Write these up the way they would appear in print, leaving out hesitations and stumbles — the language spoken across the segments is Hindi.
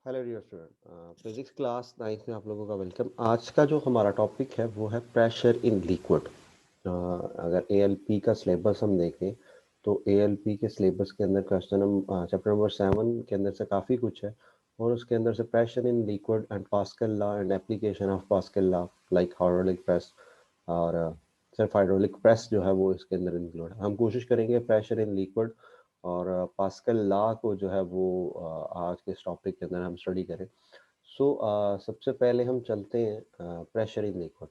Hello dear student, physics class 9th में आप लोगों का वेलकम। आज का जो हमारा टॉपिक है वो है प्रेशर इन लिक्विड। अगर एएलपी का सिलेबस हम देखें तो एएलपी के सिलेबस के अंदर क्वेश्चन हम चैप्टर नंबर 7 के अंदर से काफ़ी कुछ है, और उसके अंदर से pressure in liquid and pascal law and application of pascal law like hydraulic press और सिर्फ हाइड्रोलिक प्रेस जो है वो इसके अंदर इंक्लूड है। हम कोशिश करेंगे प्रेशर इन लिक्विड और पास्कल लॉ को जो है वो आज के इस टॉपिक के अंदर हम स्टडी करें। सबसे पहले हम चलते हैं प्रेशर इन लिक्विड।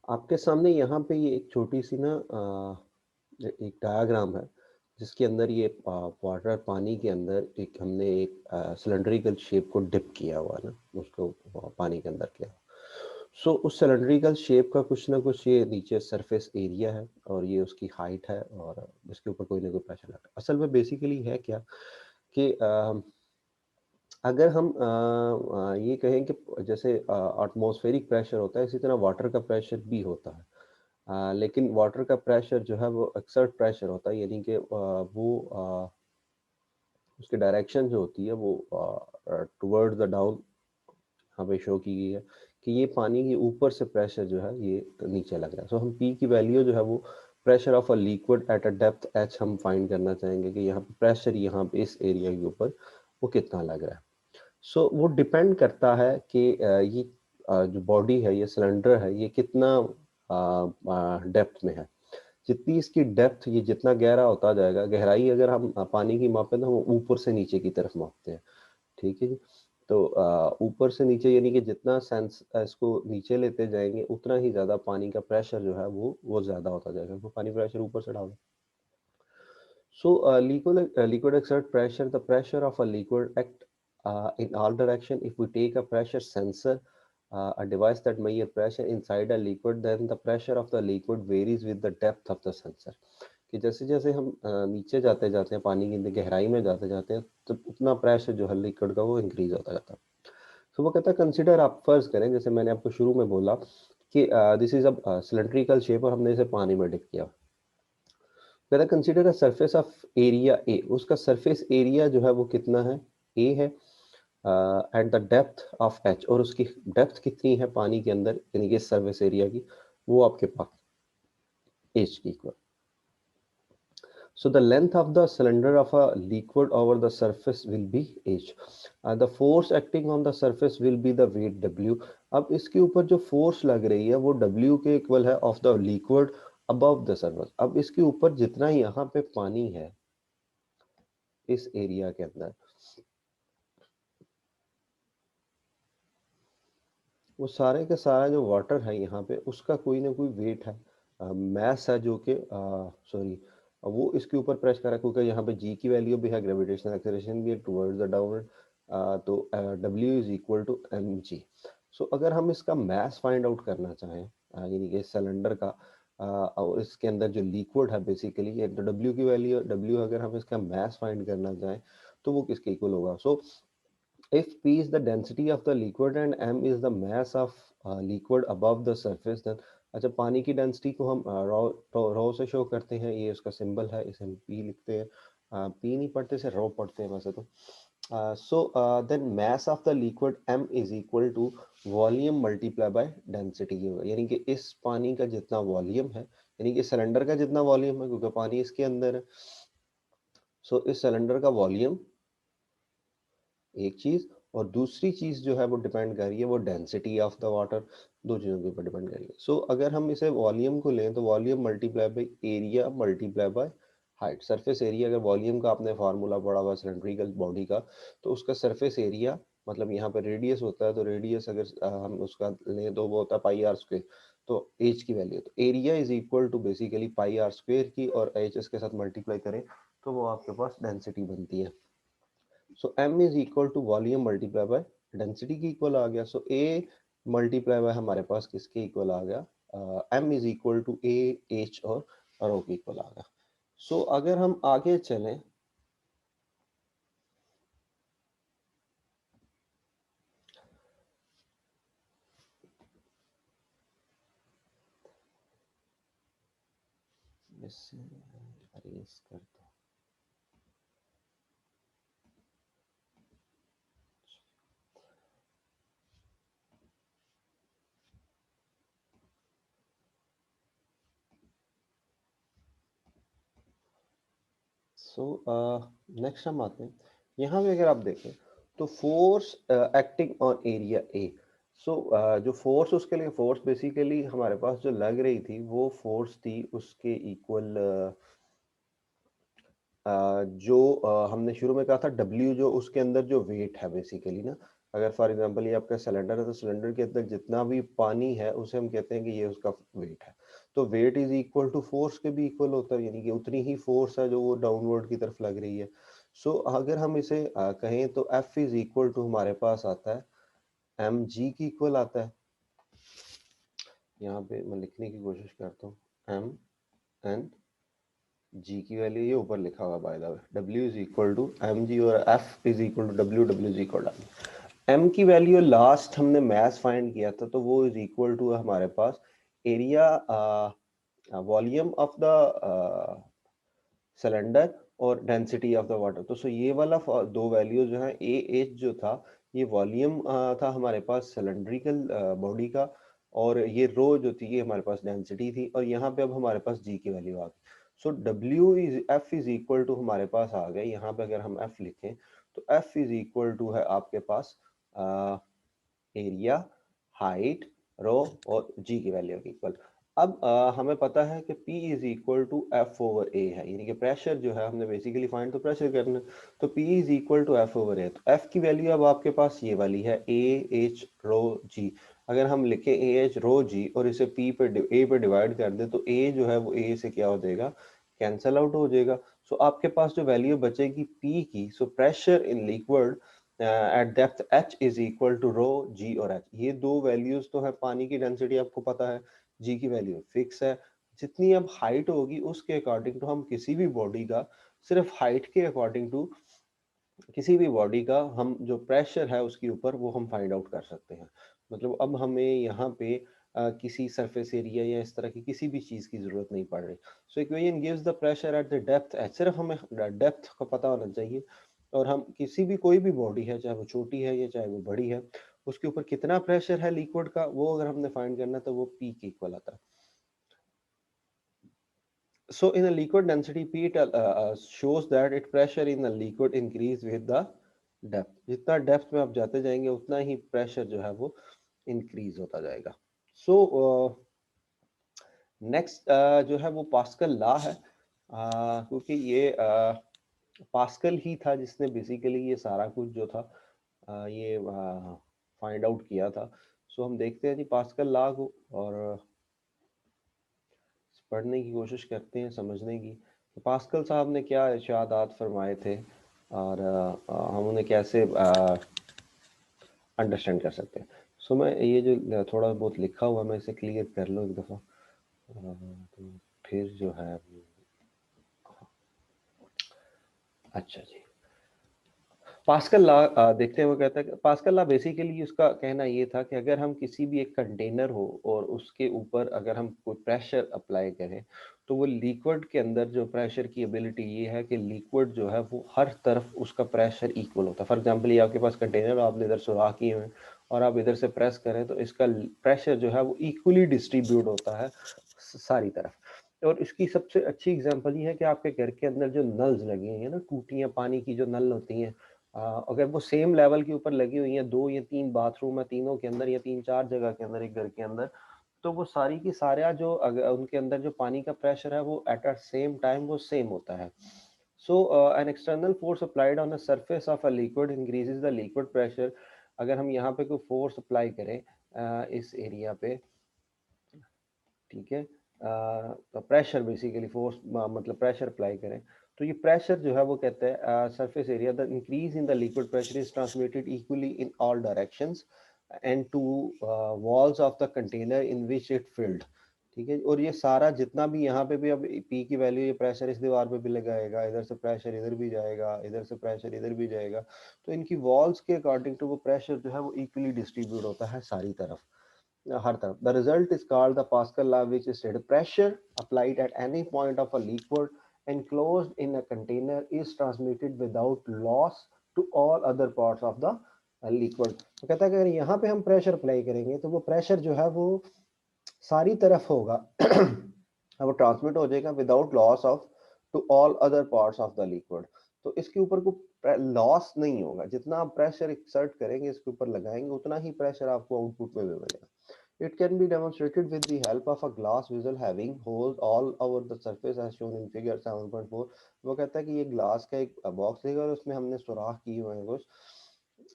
आपके सामने यहाँ पे ये एक छोटी सी ना एक डायग्राम है, जिसके अंदर ये वाटर पानी के अंदर एक हमने एक सिलेंड्रिकल शेप को डिप किया हुआ है ना, उसको पानी के अंदर किया। उस सिलेंड्रिकल शेप का कुछ ना कुछ ये नीचे सरफेस एरिया है और ये उसकी हाइट है, और इसके ऊपर कोई ना कोई प्रेशर लगता है। असल में बेसिकली है क्या कि अगर हम ये कहें कि जैसे एटमॉस्फेरिक प्रेशर होता है, इसी तरह वाटर का प्रेशर भी होता है। लेकिन वाटर का प्रेशर जो है वो एक्सर्ट प्रेशर होता है, यानी कि वो उसकी डायरेक्शन जो होती है वो टुवर्ड्स द डाउन यहाँ पे शो की गई है कि ये पानी के ऊपर से प्रेशर जो है ये नीचे लग रहा है। हम पी की वैल्यू जो है वो pressure of a liquid at a depth H हम फाइंड करना चाहेंगे कि यहाँ पे प्रेशर यहाँ पे इस एरिया के ऊपर वो कितना लग रहा है। वो डिपेंड करता है कि ये जो बॉडी है, ये सिलेंडर है, ये कितना डेप्थ में है। जितनी इसकी डेप्थ, ये जितना गहरा होता जाएगा, गहराई अगर हम पानी की मापें तो हम ऊपर से नीचे की तरफ मापते हैं, ठीक है जी। ऊपर से नीचे यानी कि जितना सेंस इसको नीचे लेते जाएंगे उतना ही ज्यादा पानी का प्रेशर जो है वो ज्यादा होता जाएगा, वो पानी प्रेशर ऊपर से down. Liquid exert pressure. The pressure of a liquid act in all direction. If we take a pressure sensor, a device that measure pressure inside a liquid, then the pressure of the liquid varies with the depth of the sensor. कि जैसे जैसे हम नीचे जाते जाते हैं, पानी की गहराई में जाते जाते हैं, तो उतना प्रेशर जो है लिक्विड का वो इंक्रीज होता जाता है। वो कहता है कंसिडर, आप फर्ज करें जैसे मैंने आपको शुरू में बोला कि this is a cylindrical shape और हमने इसे पानी में डिप किया। कहता है consider the surface of area A, उसका सरफेस एरिया जो है वो कितना है, ए है, at the depth of H, और उसकी डेप्थ कितनी है पानी के अंदर यानी कि सरफेस एरिया की, वो आपके पास एच की equal. So the length of the cylinder of a liquid over the surface will be h. The force acting on the surface will be the weight w. अब इसके ऊपर जो फोर्स लग रही है वो w के इक्वल है of the liquid above the surface. अब इसके ऊपर जितना यहाँ पे पानी है इस एरिया के अंदर, वो सारे का सारा जो वाटर है यहाँ पे उसका कोई ना कोई वेट है, मैस है, जो कि सॉरी वो इसके ऊपर प्रेस कर रहा है, क्योंकि यहाँ पे जी की वैल्यू भी है, ग्रेविटेशनल एक्सेलरेशन भी है टुवर्ड्स द डाउनवर्ड। तो W is equal to M G. अगर हम इसका मैस फाइंड आउट करना चाहें, यानी कि सिलेंडर का और इसके अंदर जो लिक्विड है बेसिकली, तो डब्ल्यू की वैल्यू, डब्ल्यू अगर हम इसका मैस फाइंड करना चाहें तो वो किसके इक्वल होगा। if P is the density of the liquid and M is the mass of liquid above the surface, then अच्छा, पानी की डेंसिटी को हम रो से शो करते हैं, ये उसका सिंबल है, इसे हम P लिखते हैं। P नहीं पढ़ते, इसे रो पढ़ते हैं वैसे तो। Then mass of the liquid M is equal to volume multiply by density होगा, यानी कि इस पानी का जितना वॉल्यूम है, यानी कि सिलेंडर का जितना वॉल्यूम है, क्योंकि पानी इसके अंदर है। इस सिलेंडर का वॉल्यूम एक चीज, और दूसरी चीज जो है वो डिपेंड कर रही है वो डेंसिटी ऑफ द वाटर, दो चीजों के ऊपर डिपेंड कर रही है। अगर हम इसे वॉल्यूम को लें तो volume multiply by area multiply by height. Surface area, अगर वॉल्यूम का आपने फार्मूला पढ़ा हुआ सिलेंड्रिकल बॉडी का, तो उसका सरफेस एरिया मतलब यहाँ पे रेडियस होता है, तो रेडियस अगर हम उसका लें तो वो होता है पाई आर स्क्वेयर। तो एच की वैल्यू, तो area is equal to basically pi r square की, और एच इसके साथ मल्टीप्लाई करें तो वो आपके पास डेंसिटी बनती है। m is equal to volume multiply by density की इक्वल आ गया। a मल्टीप्लाई बाय हमारे पास किसके इक्वल आ गया, m is equal to a h और रो के इक्वल आ गया। अगर हम आगे चलें, इसे अरेज कर दो। सो नेक्स्ट हम आते हैं, यहाँ पे अगर आप देखें तो force acting on area A. So जो फोर्स, उसके लिए फोर्स बेसिकली हमारे पास जो लग रही थी वो फोर्स थी उसके इक्वल जो हमने शुरू में कहा था W, जो उसके अंदर जो वेट है बेसिकली ना, अगर फॉर एग्जांपल ये आपका सिलेंडर है तो सिलेंडर के अंदर जितना भी पानी है उसे हम कहते हैं कि ये उसका वेट है। तो weight is equal to force के भी इक्वल होता है, यानी कि उतनी ही फोर्स है जो वो डाउनवर्ड की तरफ लग रही है। सो अगर हम इसे कहें तो F इज इक्वल टू हमारे पास आता है mg की इक्वल आता है। यहाँ पे मैं लिखने की कोशिश करता हूँ, m n g की वैल्यू ये ऊपर लिखा हुआ by the way, w is equal to M G और f is equal to w is equal to m की वैल्यू लास्ट हमने मैथ फाइंड किया था तो वो इज इक्वल टू हमारे पास area volume of the cylinder और डेंसिटी ऑफ द वाटर। तो सो ये वाला दो वैल्यू जो है, ए एच जो था ये वॉल्यूम था हमारे पास सिलेंड्रिकल बॉडी का, और ये रो जो थी ये हमारे पास डेंसिटी थी, और यहाँ पे अब हमारे पास जी की वैल्यू आ गई। So W is F is equal to हमारे पास आ गए, यहाँ पे अगर हम एफ लिखें तो एफ इज इक्वल टू है आपके पास एरिया, हाइट, रो और जी की वैल्यू की इक्वल। अब हमें पता है कि P is equal to F over A है, यानी कि प्रेशर जो है हमने बेसिकली फाइंड तो प्रेशर करना, तो P is equal to F over A. तो F की वैल्यू अब आपके पास ये वाली है, ए एच रो जी। अगर हम लिखें ए एच रो जी और इसे P पे ए पे डिवाइड कर दे तो A जो है वो A से क्या हो जाएगा, कैंसल आउट हो जाएगा। सो आपके पास जो वैल्यू बचेगी P की, so pressure in liquid at depth H is equal to rho G और H। ये दो वैल्यूज तो है, पानी की डेंसिटी आपको पता है, जी की वैल्यू फिक्स है। जितनी अब हाइट होगी उसके अकॉर्डिंग टू हम किसी भी बॉडी का, सिर्फ हाइट के अकॉर्डिंग टू किसी भी बॉडी का हम जो प्रेशर है उसके ऊपर वो हम फाइंड आउट कर सकते हैं। मतलब अब हमें यहाँ पे किसी सरफेस एरिया या इस तरह की किसी भी चीज की जरूरत नहीं पड़ रही। So equation gives the pressure at the depth H, सिर्फ हमें डेप्थ का पता होना चाहिए, और हम किसी भी कोई भी बॉडी है चाहे वो छोटी है या चाहे वो बड़ी है, उसके ऊपर कितना प्रेशर है लिक्विड का वो अगर हमने फाइंड करना है तो वो पी के इक्वल आता है। So in a liquid density, P shows that its pressure in the liquid increase with the depth. जितना डेप्थ में आप जाते जाएंगे उतना ही प्रेशर जो है वो इंक्रीज होता जाएगा। सो नेक्स्ट जो है वो पास्कल लॉ है, क्योंकि ये पास्कल ही था जिसने बेसिकली ये सारा कुछ जो था ये फाइंड आउट किया था। सो हम देखते हैं जी पास्कल लॉ को और पढ़ने की कोशिश करते हैं, समझने की कि पास्कल साहब ने क्या इरशादात फरमाए थे और हम उन्हें कैसे अंडरस्टैंड कर सकते हैं। सो मैं ये जो थोड़ा बहुत लिखा हुआ मैं इसे क्लियर कर लूँ एक दफ़ा, तो फिर जो है अच्छा जी पास्कल लॉ देखते हैं। वो कहता है कि पास्कल लॉ बेसिकली उसका कहना ये था कि अगर हम किसी भी एक कंटेनर हो और उसके ऊपर अगर हम कोई प्रेशर अप्लाई करें तो वो लिक्विड के अंदर जो प्रेशर की एबिलिटी ये है कि लिक्विड जो है वो हर तरफ उसका प्रेशर इक्वल होता है। फॉर एग्जांपल ये आपके पास कंटेनर, आपने इधर सुराख किए हुए और आप इधर से प्रेस करें तो इसका प्रेशर जो है वो इक्वली डिस्ट्रीब्यूट होता है सारी तरफ। और इसकी सबसे अच्छी एग्जांपल ये है कि आपके घर के अंदर जो नल्स लगी हुई है ना, टूटियां पानी की जो नल होती हैं, अगर वो सेम लेवल के ऊपर लगी हुई है, 2 या 3 बाथरूम है तीनों के अंदर या 3-4 जगह के अंदर एक घर के अंदर, तो वो सारी की सारा जो उनके अंदर जो पानी का प्रेशर है वो एट अ सेम टाइम वो सेम होता है। So an external force applied on the surface of a liquid increases the liquid pressure. अगर हम यहाँ पे कोई फोर्स अप्लाई करें इस एरिया पे, ठीक है, तो प्रेशर बेसिकली फोर्स मतलब प्रेशर अप्लाई करें तो ये प्रेशर जो है वो कहते हैं surface area, the increase in the liquid pressure is transmitted equally in all directions and to walls of the container in which it filled. ठीक है, और ये सारा जितना भी यहाँ पे भी अब पी की वैल्यू, ये प्रेशर इस दीवार पे भी लगाएगा, इधर से प्रेशर इधर भी जाएगा, इधर से प्रेशर इधर भी जाएगा, तो इनकी वॉल्स के अकॉर्डिंग टू वो प्रेशर जो है वो इक्वली डिस्ट्रीब्यूट होता है सारी तरफ, हर तरफ। The result is called the Pascal law, which is said pressure applied at any point of a liquid enclosed in a container is transmitted without loss to all other parts of the liquid। तो कहता है कि अगर यहाँ पे हम प्रेशर अप्लाई करेंगे तो वो प्रेशर जो है वो सारी तरफ होगा वो ट्रांसमिट हो जाएगा without loss of to all other parts of the liquid. तो इसके ऊपर को लॉस नहीं होगा, जितना आप प्रेशर एक्सर्ट करेंगे इसके ऊपर लगाएंगे उतना ही प्रेशर आपको आउटपुट में भी मिलेगा। It can be demonstrated with the help of a glass vessel having holes all over the surface as shown in figure 7.4। वो कहता है कि ये ग्लास का एक बॉक्स देगा और उसमें हमने सुराख किए हुए हैं कुछ।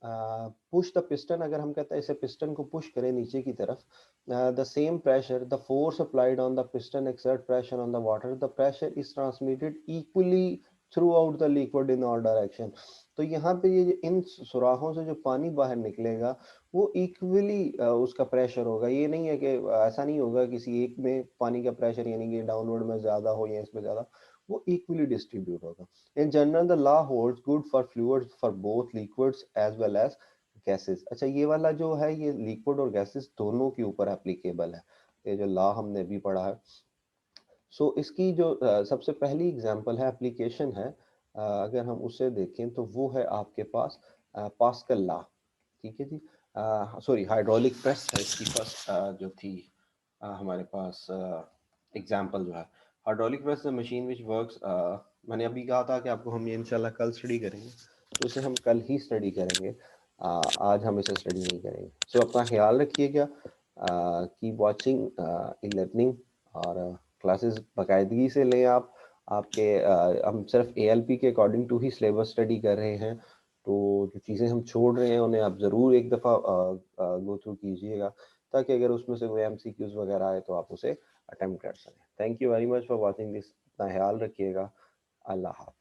पुश द पिस्टन, अगर हम कहते हैं इसे पिस्टन को पुश करें नीचे की तरफ, the same pressure, the force applied on the piston exert pressure on the water, the pressure is transmitted equally throughout the liquid in all direction। तो यहाँ पे ये इन सुराखों से जो पानी बाहर निकलेगा वो इक्वली उसका प्रेशर होगा। ये नहीं है कि ऐसा नहीं होगा किसी एक में पानी का प्रेशर यानी कि डाउनवर्ड में ज्यादा हो या इसमें ज्यादा, वो इक्वली डिस्ट्रीब्यूट होगा। In general the law holds good for fluids for both liquids as well as gases. अच्छा, ये वाला जो है ये लिक्विड और गैसेस दोनों के ऊपर एप्लीकेबल है, ये जो लॉ हमने अभी पढ़ा है। सो इसकी जो सबसे पहली एग्जांपल है, एप्लीकेशन है, अगर हम उसे देखें तो वो है आपके पास पास्कल लॉ। ठीक है जी, सॉरी हाइड्रोलिक प्रेस है इसकी फर्स्ट जो थी हमारे पास एग्जांपल जो है। Hydraulic press machine which works, मैंने अभी कहा था कि आपको हम ये इंशाल्लाह कल स्टडी करेंगे, तो उसे हम कल ही स्टडी करेंगे, आज हम इसे स्टडी नहीं करेंगे। सो अपना ख्याल रखिएगा, कीप वाचिंग इन लर्निंग, और क्लासेस बाकायदगी से लें आप। आपके हम सिर्फ एएलपी के अकॉर्डिंग टू ही सिलेबस स्टडी कर रहे हैं, तो जो चीज़ें हम छोड़ रहे हैं उन्हें आप ज़रूर एक दफ़ा गो थ्रू कीजिएगा, ताकि अगर उसमें से कोई एमसीक्यूज वगैरह आए तो आप उसे अटेम्प्ट कर सकें। Thank you very much for watching this. अपना ख्याल रखिएगा। अल्लाह हाफ़िज़।